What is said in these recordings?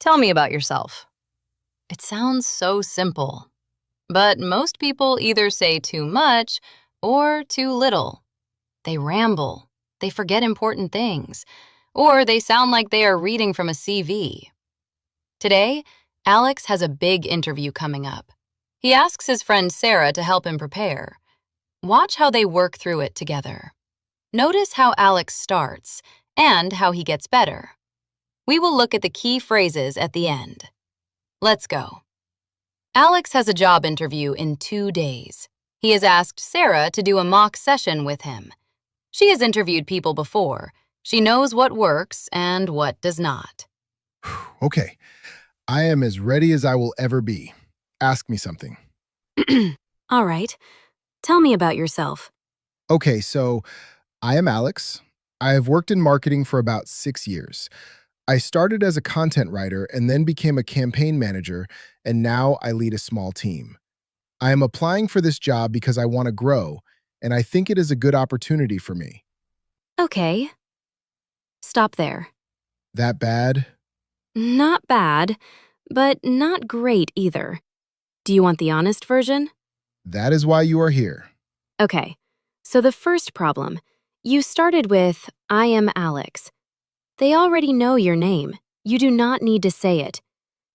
Tell me about yourself. It sounds so simple, but most people either say too much or too little. They ramble, they forget important things, or they sound like they are reading from a CV. Today, Alex has a big interview coming up. He asks his friend Sarah to help him prepare. Watch how they work through it together. Notice how Alex starts and how he gets better. We will look at the key phrases at the end. Let's go. Alex has a job interview in 2 days. He has asked Sarah to do a mock session with him. She has interviewed people before. She knows what works and what does not. Okay, I am as ready as I will ever be. Ask me something. All right. Tell me about yourself. Okay, so I am Alex. I have worked in marketing for about 6 years. I started as a content writer and then became a campaign manager, and now I lead a small team. I am applying for this job because I want to grow, and I think it is a good opportunity for me. Okay. Stop there. That bad? Not bad, but not great either. Do you want the honest version? That is why you are here. Okay. So the first problem, you started with, I am Alex. They already know your name. You do not need to say it.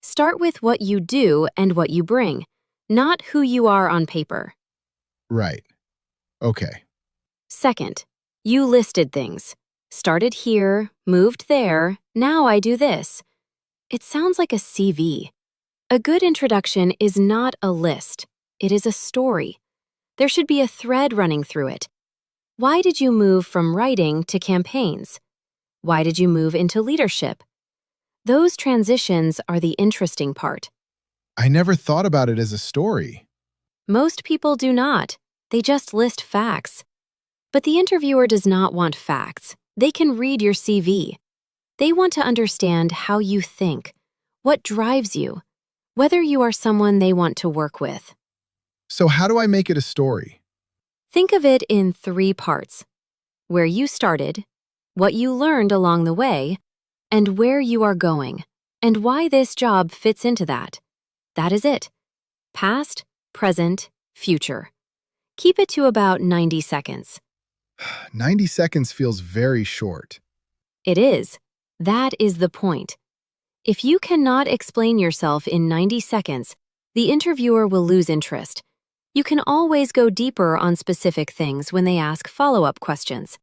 Start with what you do and what you bring, not who you are on paper. Right. Okay. Second, you listed things. Started here, moved there, now I do this. It sounds like a CV. A good introduction is not a list. It is a story. There should be a thread running through it. Why did you move from writing to campaigns? Why did you move into leadership? Those transitions are the interesting part. I never thought about it as a story. Most people do not. They just list facts. But the interviewer does not want facts. They can read your CV. They want to understand how you think, what drives you, whether you are someone they want to work with. So how do I make it a story? Think of it in 3 parts: where you started, what you learned along the way, and where you are going, and why this job fits into that. That is it. Past, present, future. Keep it to about 90 seconds. 90 seconds feels very short. It is. That is the point. If you cannot explain yourself in 90 seconds, the interviewer will lose interest. You can always go deeper on specific things when they ask follow-up questions.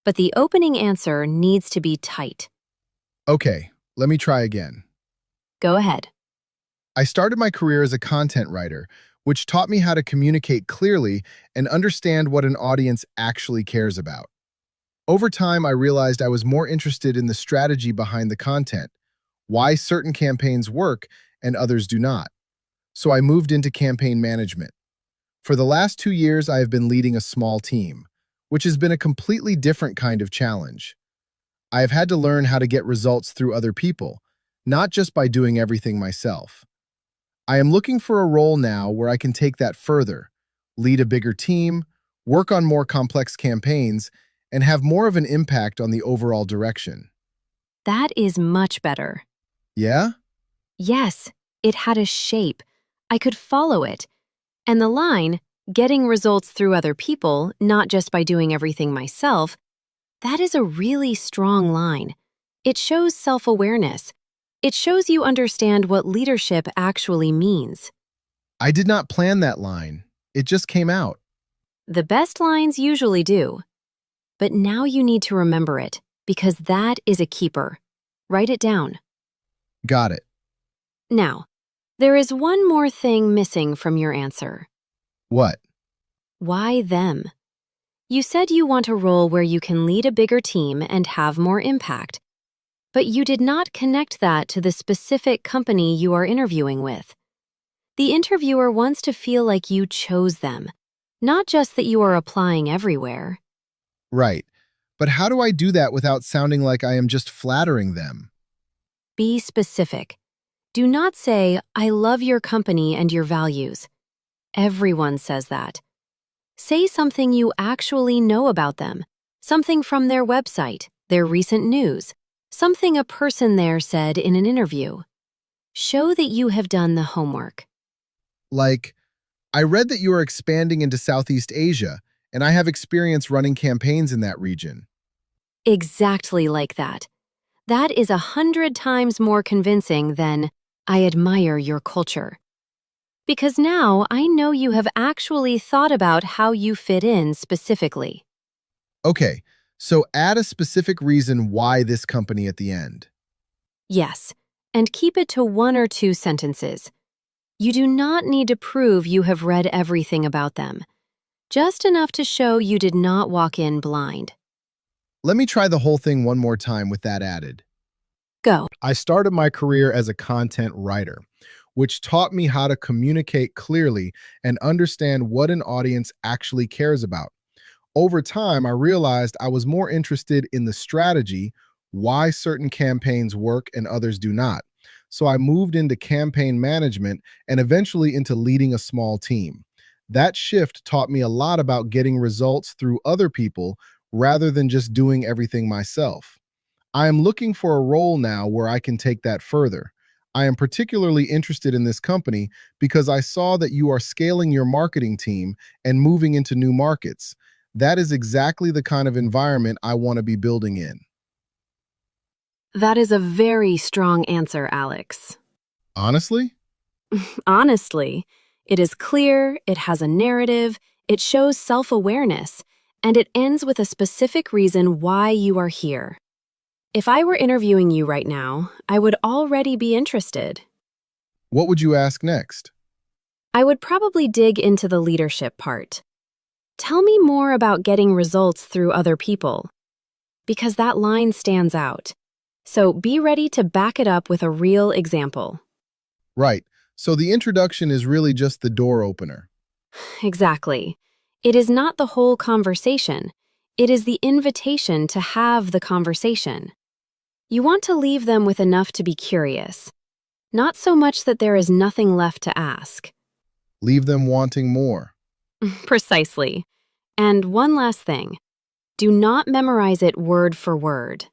But the opening answer needs to be tight. Okay, let me try again. Go ahead. I started my career as a content writer, which taught me how to communicate clearly and understand what an audience actually cares about. Over time, I realized I was more interested in the strategy behind the content, why certain campaigns work and others do not. So I moved into campaign management. For the last 2 years, I have been leading a small team, which has been a completely different kind of challenge. I have had to learn how to get results through other people, not just by doing everything myself. I am looking for a role now where I can take that further, lead a bigger team, work on more complex campaigns, and have more of an impact on the overall direction. That is much better. Yeah? Yes, it had a shape. I could follow it. And the line, getting results through other people, not just by doing everything myself, that is a really strong line. It shows self-awareness. It shows you understand what leadership actually means. I did not plan that line. It just came out. The best lines usually do. But now you need to remember it, because that is a keeper. Write it down. Got it. Now, there is one more thing missing from your answer. What? Why them? You said you want a role where you can lead a bigger team and have more impact. But you did not connect that to the specific company you are interviewing with. The interviewer wants to feel like you chose them, not just that you are applying everywhere. Right. But how do I do that without sounding like I am just flattering them? Be specific. Do not say, I love your company and your values. Everyone says that. Say something you actually know about them, something from their website, their recent news, something a person there said in an interview. Show that you have done the homework. Like, I read that you are expanding into Southeast Asia, and I have experience running campaigns in that region. Exactly like that. That is 100 times more convincing than, I admire your culture. Because now I know you have actually thought about how you fit in specifically. Okay, so add a specific reason why this company at the end. Yes, and keep it to 1 or 2 sentences. You do not need to prove you have read everything about them. Just enough to show you did not walk in blind. Let me try the whole thing one more time with that added. Go. I started my career as a content writer, which taught me how to communicate clearly and understand what an audience actually cares about. Over time, I realized I was more interested in the strategy, why certain campaigns work and others do not. So I moved into campaign management and eventually into leading a small team. That shift taught me a lot about getting results through other people rather than just doing everything myself. I am looking for a role now where I can take that further. I am particularly interested in this company because I saw that you are scaling your marketing team and moving into new markets. That is exactly the kind of environment I want to be building in. That is a very strong answer, Alex. Honestly? Honestly, it is clear, it has a narrative, it shows self-awareness, and it ends with a specific reason why you are here. If I were interviewing you right now, I would already be interested. What would you ask next? I would probably dig into the leadership part. Tell me more about getting results through other people, because that line stands out. So be ready to back it up with a real example. Right. So the introduction is really just the door opener. Exactly. It is not the whole conversation. It is the invitation to have the conversation. You want to leave them with enough to be curious, not so much that there is nothing left to ask. Leave them wanting more. Precisely. And one last thing. Do not memorize it word for word.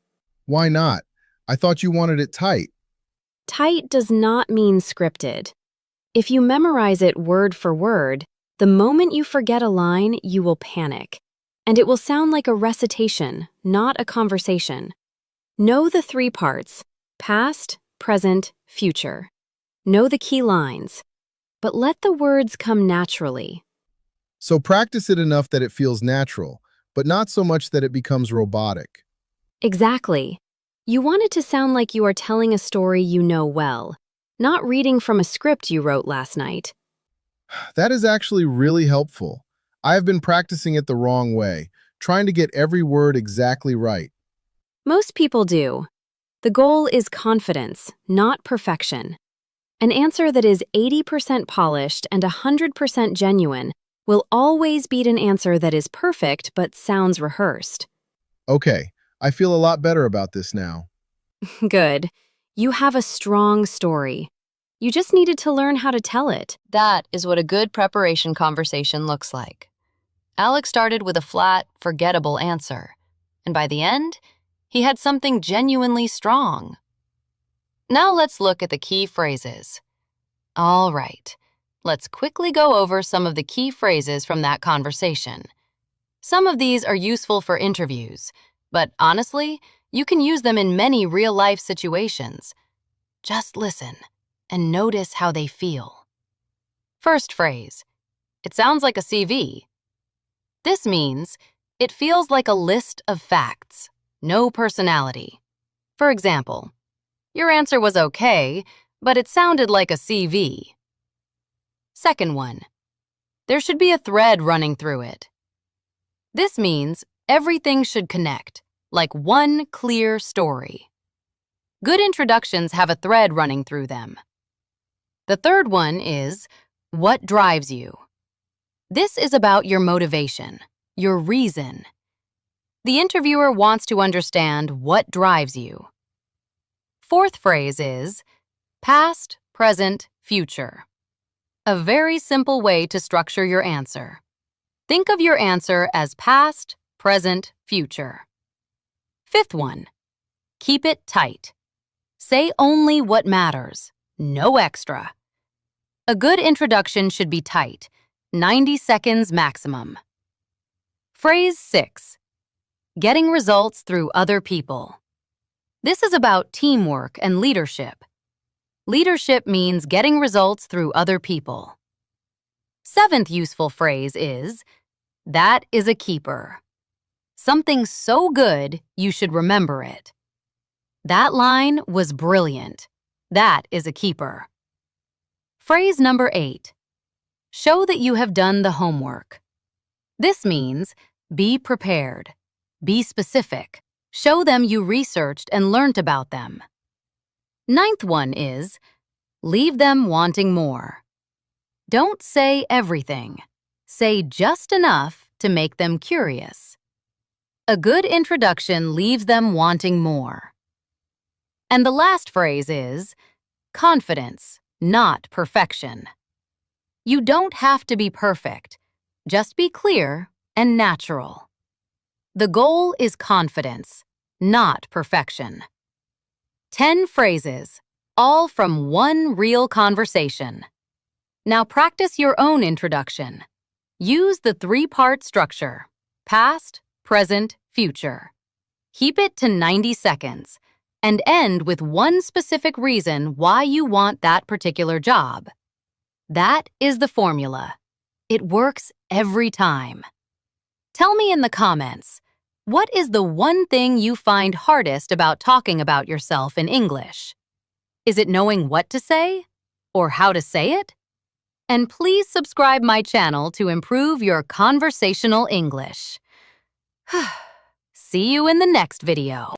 Why not? I thought you wanted it tight. Tight does not mean scripted. If you memorize it word for word, the moment you forget a line, you will panic. And it will sound like a recitation, not a conversation. Know the 3 parts: past, present, future. Know the key lines, but let the words come naturally. So practice it enough that it feels natural, but not so much that it becomes robotic. Exactly. You want it to sound like you are telling a story you know well, not reading from a script you wrote last night. That is actually really helpful. I have been practicing it the wrong way, trying to get every word exactly right. Most people do. The goal is confidence, not perfection. An answer that is 80% polished and 100% genuine will always beat an answer that is perfect but sounds rehearsed. Okay, I feel a lot better about this now. Good. You have a strong story. You just needed to learn how to tell it. That is what a good preparation conversation looks like. Alex started with a flat, forgettable answer, and by the end, he had something genuinely strong. Now let's look at the key phrases. All right, let's quickly go over some of the key phrases from that conversation. Some of these are useful for interviews, but honestly, you can use them in many real-life situations. Just listen and notice how they feel. First phrase, it sounds like a CV. This means it feels like a list of facts, no personality. For example, your answer was okay, but it sounded like a CV. Second one, there should be a thread running through it. This means everything should connect, like one clear story. Good introductions have a thread running through them. The third one is, what drives you? This is about your motivation, your reason. The interviewer wants to understand what drives you. Fourth phrase is, past, present, future. A very simple way to structure your answer. Think of your answer as past, present, future. Fifth one, keep it tight. Say only what matters, no extra. A good introduction should be tight, 90 seconds maximum. Phrase 6. Getting results through other people. This is about teamwork and leadership. Leadership means getting results through other people. 7th useful phrase is, that is a keeper. Something so good you should remember it. That line was brilliant. That is a keeper. Phrase number 8. Show that you have done the homework. This means be prepared, be specific, show them you researched and learnt about them. 9th one is, leave them wanting more. Don't say everything. Say just enough to make them curious. A good introduction leaves them wanting more. And the last phrase is, confidence, not perfection. You don't have to be perfect. Just be clear and natural. The goal is confidence, not perfection. 10 phrases, all from one real conversation. Now practice your own introduction. Use the 3-part structure: past, present, future. Keep it to 90 seconds and end with one specific reason why you want that particular job. That is the formula. It works every time. Tell me in the comments, what is the one thing you find hardest about talking about yourself in English? Is it knowing what to say or how to say it? And please subscribe my channel to improve your conversational English. See you in the next video.